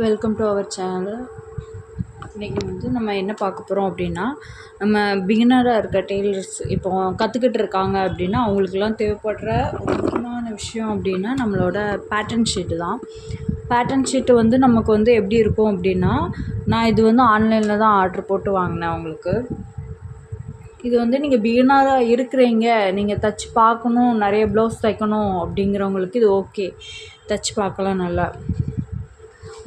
Welcome to our channel. இன்றைக்கி நம்ம என்ன பார்க்க போகிறோம் அப்படின்னா, நம்ம பிகினராக இருக்க டெய்லர்ஸ் இப்போ கற்றுக்கிட்டு இருக்காங்க அப்படின்னா அவங்களுக்குலாம் தேவைப்படுற ஒரு முக்கியமான விஷயம் அப்படின்னா நம்மளோட பேட்டர்ன் ஷீட்டு தான். பேட்டர்ன் ஷீட்டு நமக்கு எப்படி இருக்கும் அப்படின்னா, நான் இது ஆன்லைனில் தான் ஆர்டர் போட்டு வாங்கினேன். உங்களுக்கு இது நீங்கள் பிகினராக இருக்கிறீங்க, நீங்கள் தச்சு பார்க்கணும், நிறைய ப்ளவுஸ் தைக்கணும் அப்படிங்கிறவங்களுக்கு இது ஓகே, தச்சு பார்க்கலாம். நல்லா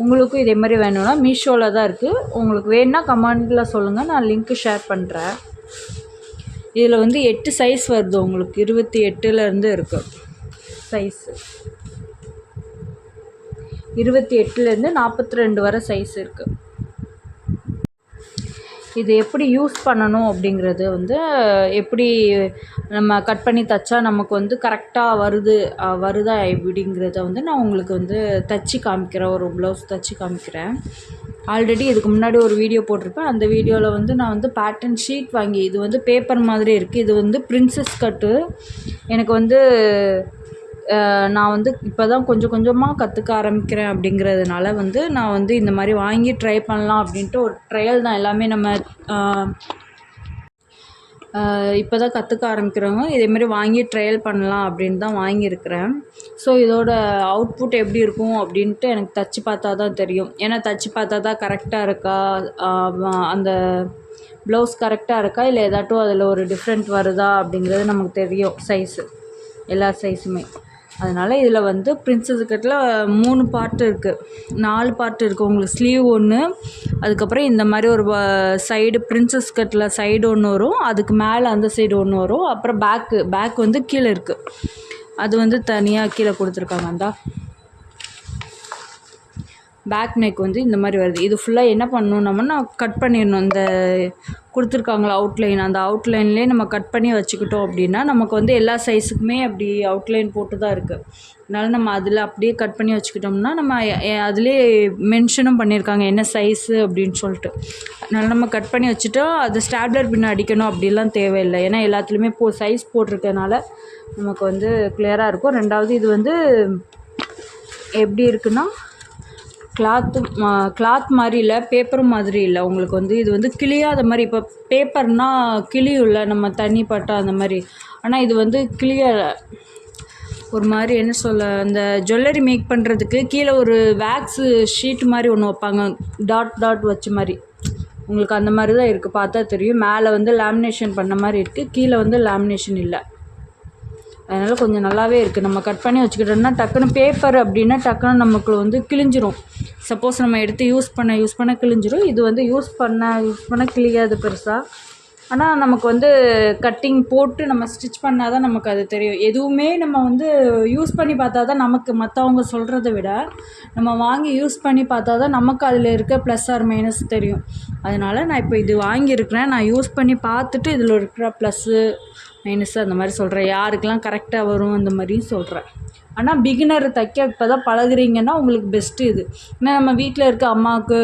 உங்களுக்கும் இதே மாதிரி வேணும்னா மீஷோவில் தான் இருக்குது. உங்களுக்கு வேணுன்னா கமெண்டில் சொல்லுங்கள், நான் லிங்க்கு ஷேர் பண்ணுறேன். இதில் 8 சைஸ் வருது உங்களுக்கு. 28லேருந்து இருக்குது சைஸு. 28லேருந்து 42 வரை சைஸ் இருக்குது. இது எப்படி யூஸ் பண்ணணும் அப்படிங்கிறது எப்படி நம்ம கட் பண்ணி தைச்சா நமக்கு கரெக்டாக வருதா எப்படிங்கிறத நான் உங்களுக்கு தைச்சி காமிக்கிறேன். ஒரு ப்ளவுஸ் தைச்சி காமிக்கிறேன். ஆல்ரெடி இதுக்கு முன்னாடி ஒரு வீடியோ போட்டிருப்பேன். அந்த வீடியோவில் நான் பேட்டர்ன் ஷீட் வாங்கி, இது பேப்பர் மாதிரி இருக்குது. இது பிரின்சஸ் கட்டு. எனக்கு நான் இப்போ தான் கொஞ்சம் கொஞ்சமாக கற்றுக்க ஆரம்பிக்கிறேன். அப்படிங்கிறதுனால நான் இந்த மாதிரி வாங்கி ட்ரை பண்ணலாம் அப்படின்ட்டு ஒரு ட்ரையல் தான். எல்லாமே நம்ம இப்போ தான் கற்றுக்க ஆரம்பிக்கிறவங்க இதேமாரி வாங்கி ட்ரையல் பண்ணலாம் அப்படின்னு தான் வாங்கியிருக்கிறேன். ஸோ இதோட அவுட்புட் எப்படி இருக்கும் அப்படின்ட்டு எனக்கு தச்சு பார்த்தா தான் தெரியும். ஏன்னா தச்சு பார்த்தா தான் கரெக்டாக இருக்கா, அந்த ப்ளவுஸ் கரெக்டாக இருக்கா, இல்லை ஏதாட்டும் அதில் ஒரு டிஃப்ரெண்ட் வருதா அப்படிங்கிறது நமக்கு தெரியும். சைஸு எல்லா சைஸுமே. அதனால் இதில் பிரின்சஸ் கட்டில் 3 பார்ட்டு இருக்குது, 4 பார்ட்டு இருக்குது. உங்களுக்கு ஸ்லீவ் ஒன்று, அதுக்கப்புறம் இந்த மாதிரி ஒரு சைடு பிரின்சஸ் கட்டில் சைடு ஒன்று வரும், அதுக்கு மேலே அந்த சைடு ஒன்று வரும். அப்புறம் பேக் கீழே இருக்குது. அது தனியாக கீழே கொடுத்துருக்காங்க. அந்த பேக் நெக் இந்த மாதிரி வருது. இது ஃபுல்லாக என்ன பண்ணணும், நம்ம கட் பண்ணிடணும். இந்த கொடுத்துருக்காங்களா அவுட்லைன், அந்த அவுட்லைன்லேயே நம்ம கட் பண்ணி வச்சுக்கிட்டோம் அப்படின்னா நமக்கு எல்லா சைஸுக்குமே அப்படி அவுட்லைன் போட்டு தான் இருக்குது. அதனால் நம்ம அதில் அப்படியே கட் பண்ணி வச்சுக்கிட்டோம்னா நம்ம அதிலே மென்ஷனும் பண்ணியிருக்காங்க என்ன சைஸு அப்படின்னு சொல்லிட்டு. அதனால் நம்ம கட் பண்ணி வச்சுட்டா அது ஸ்டாப்லர் பின் அடிக்கணும் அப்படிலாம் தேவையில்லை. ஏன்னா எல்லாத்துலேயுமே சைஸ் போட்டிருக்கனால நமக்கு கிளியராக இருக்கும். ரெண்டாவது இது எப்படி இருக்குன்னா, கிளாத் மாதிரி இல்லை, பேப்பர் மாதிரி இல்லை. உங்களுக்கு இது கிளியாத மாதிரி. இப்போ பேப்பர்னால் கிளியும்ல, நம்ம தண்ணி பட்டா அந்த மாதிரி. ஆனால் இது கிளியலை. ஒரு மாதிரி என்ன சொல்ல, அந்த ஜுவல்லரி மேக் பண்ணுறதுக்கு கீழே ஒரு வேக்ஸு ஷீட் மாதிரி ஒன்று வைப்பாங்க, டாட் வச்ச மாதிரி. உங்களுக்கு அந்த மாதிரி தான் இருக்குது, பார்த்தா தெரியும். மேலே லேமினேஷன் பண்ண மாதிரி இருக்குது, கீழே லேமினேஷன் இல்லை. அதனால் கொஞ்சம் நல்லாவே இருக்குது. நம்ம கட் பண்ணி வச்சுக்கிட்டோம்னா டக்குன்னு பேப்பர் அப்படின்னா டக்குன்னு நமக்கு கிழிஞ்சிரும். சப்போஸ் நம்ம எடுத்து யூஸ் பண்ண கிழிஞ்சிரும். இது யூஸ் பண்ண கிழியாது பெருசாக. ஆனால் நமக்கு கட்டிங் போட்டு நம்ம ஸ்டிச் பண்ணால் தான் நமக்கு அது தெரியும். எதுவுமே நம்ம யூஸ் பண்ணி பார்த்தா தான் நமக்கு, மற்றவங்க சொல்கிறத விட நம்ம வாங்கி யூஸ் பண்ணி பார்த்தா தான் நமக்கு அதில் இருக்க ப்ளஸ் ஆர் மைனஸ் தெரியும். அதனால் நான் இப்போ இது வாங்கியிருக்கிறேன். நான் யூஸ் பண்ணி பார்த்துட்டு இதில் இருக்கிற ப்ளஸ்ஸு மைனஸு அந்த மாதிரி சொல்கிறேன். யாருக்கெல்லாம் கரெக்டாக வரும் அந்த மாதிரியும் சொல்கிறேன். ஆனால் பிகினர் தைக்க இப்போ தான் பழகுறீங்கன்னா உங்களுக்கு பெஸ்ட்டு இது. ஏன்னா நம்ம வீட்டில் இருக்க அம்மாவுக்கு,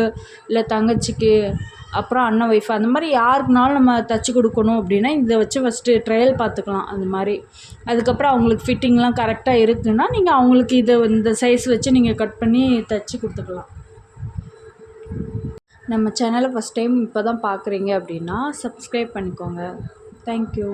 இல்லை தங்கச்சிக்கு, அப்புறம் அண்ணன் ஒய்ஃப், அந்த மாதிரி யாருக்குனாலும் நம்ம தைச்சி கொடுக்கணும் அப்படின்னா இதை வச்சு ஃபஸ்ட்டு ட்ரையல் பார்த்துக்கலாம். அந்த மாதிரி அதுக்கப்புறம் அவங்களுக்கு ஃபிட்டிங்லாம் கரெக்டாக இருக்குதுன்னா நீங்கள் அவங்களுக்கு இந்த சைஸ் வச்சு நீங்கள் கட் பண்ணி தைச்சி கொடுத்துக்கலாம். நம்ம சேனலை ஃபஸ்ட் டைம் இப்போ தான் பார்க்குறீங்க அப்படின்னா சப்ஸ்கிரைப் பண்ணிக்கோங்க. தேங்க்யூ.